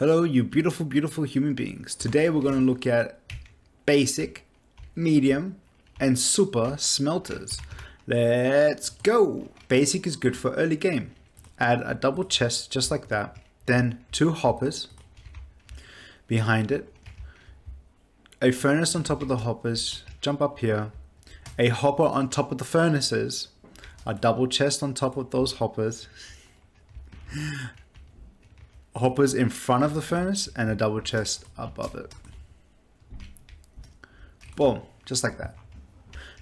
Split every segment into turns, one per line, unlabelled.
Hello, you beautiful, beautiful human beings. Today we're going to look at basic, medium, and super smelters. Let's go. Basic is good for early game. Add a double chest just like that. Then 2 hoppers behind it. A furnace on top of the hoppers. Jump up here. A hopper on top of the furnaces. A double chest on top of those hoppers. Hoppers in front of the furnace and a double chest above it. Boom, just like that.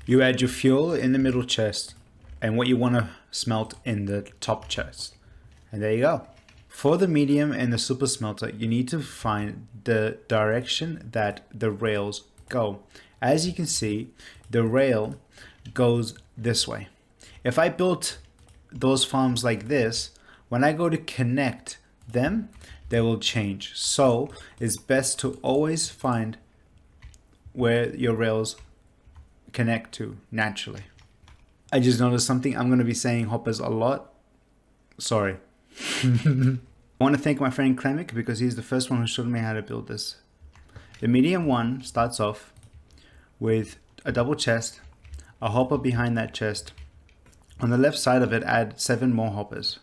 You add your fuel in the middle chest and what you want to smelt in the top chest. And there you go. For the medium and the super smelter, you need to find the direction that the rails go. As you can see, the rail goes this way. If I built those farms like this, when I go to connect them, they will change. So it's best to always find where your rails connect to naturally. I just noticed something. I'm going to be saying hoppers a lot. Sorry. I want to thank my friend Kremik because he's the first one who showed me how to build this. The medium one starts off with a double chest, a hopper behind that chest. On the left side of it, add 7 more hoppers.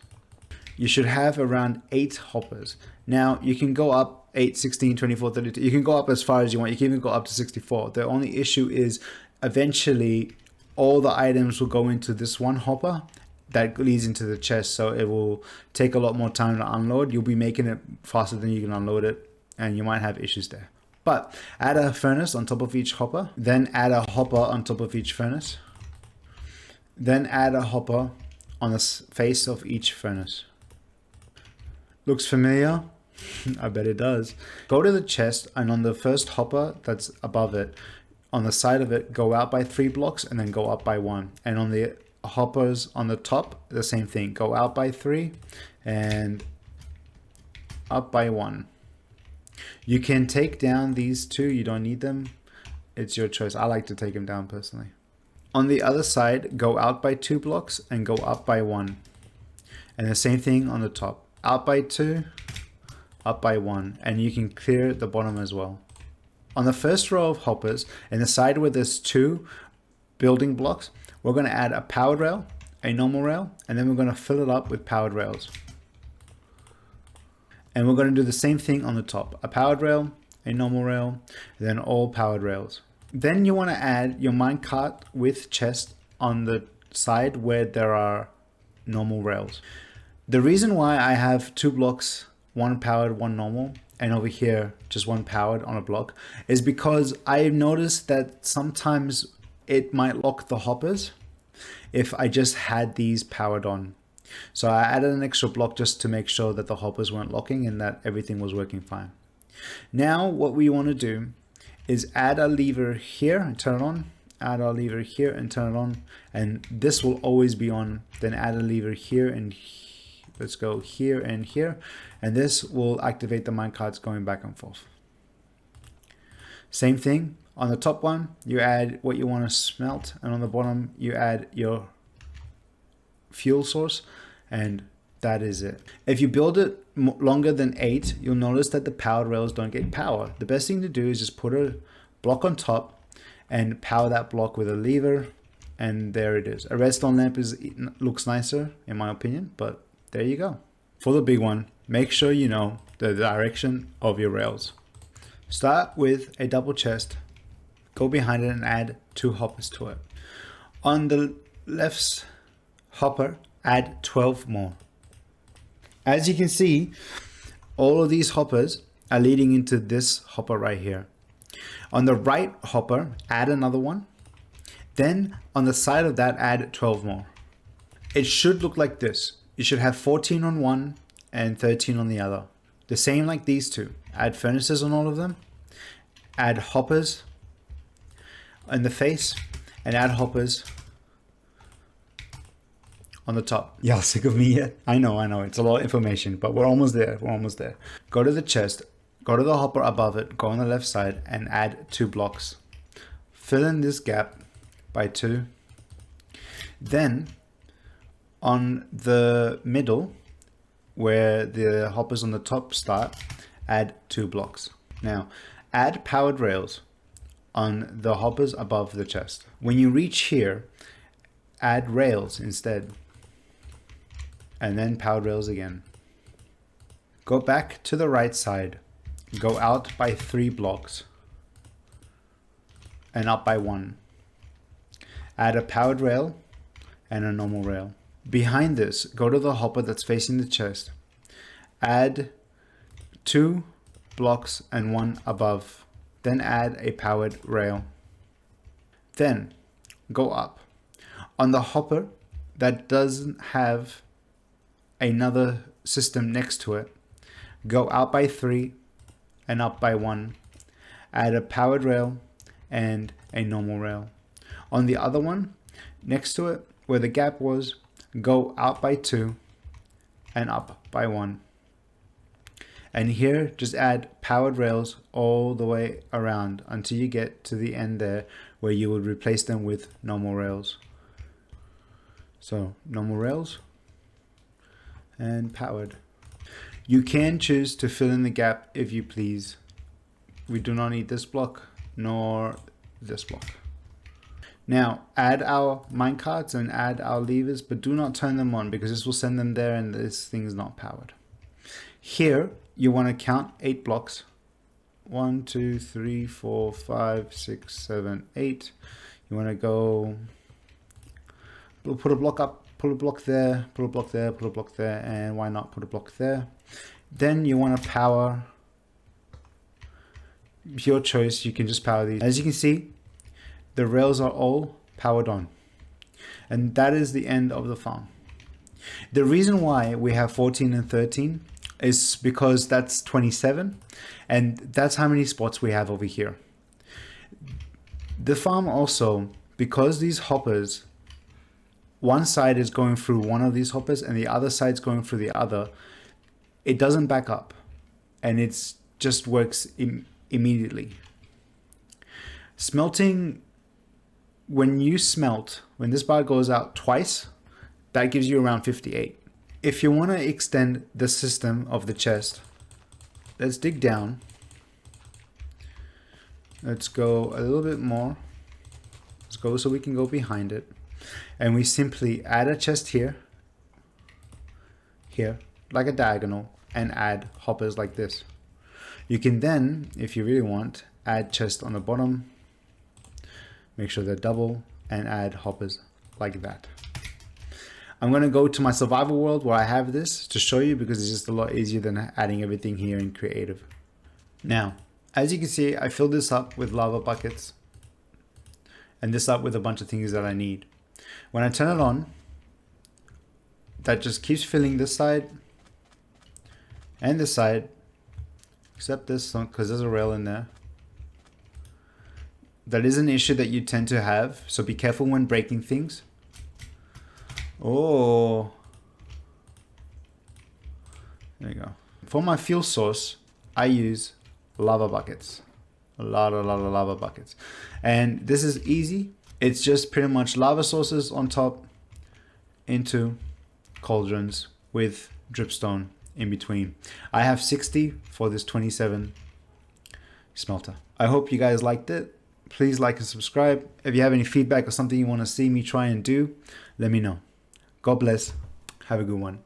You should have around 8 hoppers. Now you can go up 8, 16, 24, 32. You can go up as far as you want. You can even go up to 64. The only issue is eventually all the items will go into this one hopper that leads into the chest. So it will take a lot more time to unload. You'll be making it faster than you can unload it. And you might have issues there. But add a furnace on top of each hopper. Then add a hopper on top of each furnace. Then add a hopper on the face of each furnace. Looks familiar? I bet it does. Go to the chest and on the first hopper that's above it, on the side of it, go out by 3 blocks and then go up by 1. And on the hoppers on the top, the same thing. Go out by 3 and up by 1. You can take down these 2. You don't need them. It's your choice. I like to take them down personally. On the other side, go out by 2 blocks and go up by 1. And the same thing on the top. Out by 2, up by 1, and you can clear the bottom as well. On the first row of hoppers, in the side where there's 2 building blocks, we're going to add a powered rail, a normal rail, and then we're going to fill it up with powered rails. And we're going to do the same thing on the top, a powered rail, a normal rail, and then all powered rails. Then you want to add your minecart with chest on the side where there are normal rails. The reason why I have 2 blocks, 1 powered, 1 normal, and over here just 1 powered on a block is because I noticed that sometimes it might lock the hoppers if I just had these powered on. So I added an extra block just to make sure that the hoppers weren't locking and that everything was working fine. Now what we want to do is add a lever here and turn it on. Add a lever here and turn it on, and this will always be on. Then add a lever here and here. Let's go here and here, and this will activate the minecarts going back and forth. Same thing on the top one, you add what you want to smelt, and on the bottom you add your fuel source, and that is it. If you build it longer than 8, you'll notice that the powered rails don't get power. The best thing to do is just put a block on top and power that block with a lever, and there it is. A redstone lamp looks nicer in my opinion, but there you go. For the big one, make sure you know the direction of your rails. Start with a double chest, go behind it and add 2 hoppers to it. On the left hopper, add 12 more. As you can see, all of these hoppers are leading into this hopper right here. On the right hopper, add another one. Then on the side of that, add 12 more. It should look like this. You should have 14 on one and 13 on the other. The same like these 2. Add furnaces on all of them. Add hoppers in the face and add hoppers on the top. Y'all sick of me yet? I know. It's a lot of information, but we're almost there. Go to the chest, go to the hopper above it, go on the left side and add 2 blocks. Fill in this gap by 2. Then on the middle where the hoppers on the top start, add 2 blocks. Now, add powered rails on the hoppers above the chest. When you reach here, add rails instead, and then powered rails again. Go back to the right side, go out by 3 blocks, and up by 1. Add a powered rail and a normal rail. Behind this, go to the hopper that's facing the chest, add 2 blocks and 1 above, then add a powered rail. Then go up. On the hopper that doesn't have another system next to it, go out by 3 and up by 1. Add a powered rail and a normal rail. On the other one, next to it, where the gap was, go out by 2 and up by 1. And here, just add powered rails all the way around until you get to the end there, where you would replace them with normal rails. So normal rails and powered. You can choose to fill in the gap if you please. We do not need this block nor this block. Now add our minecarts and add our levers, but do not turn them on because this will send them there and this thing is not powered. Here you want to count 8 blocks. 1, 2, 3, 4, 5, 6, 7, 8. You want to go put a block up, put a block there, put a block there, put a block there, and why not put a block there. Then you want to power, your choice, you can just power these. As you can see, the rails are all powered on. And that is the end of the farm. The reason why we have 14 and 13 is because that's 27, and that's how many spots we have over here. The farm also, because these hoppers, one side is going through one of these hoppers and the other side's going through the other, it doesn't back up and it just works immediately. Smelting, when you smelt, when this bar goes out twice, that gives you around 58. If you want to extend the system of the chest, let's dig down. Let's go a little bit more. Let's go so we can go behind it. And we simply add a chest here, like a diagonal, and add hoppers like this. You can then, if you really want, add chest on the bottom, make sure they're double, and add hoppers like that. I'm going to go to my survival world where I have this to show you because it's just a lot easier than adding everything here in creative. Now, as you can see, I filled this up with lava buckets and this up with a bunch of things that I need. When I turn it on, that just keeps filling this side and this side, except this one because there's a rail in there. That is an issue that you tend to have, so be careful when breaking things. Oh, there you go. For my fuel source, I use lava buckets, a lot of lava buckets, and this is easy. It's just pretty much lava sources on top into cauldrons with dripstone in between. I have 60 for this 27 smelter. I hope you guys liked it. Please like and subscribe. If you have any feedback or something you want to see me try and do, let me know. God bless. Have a good one.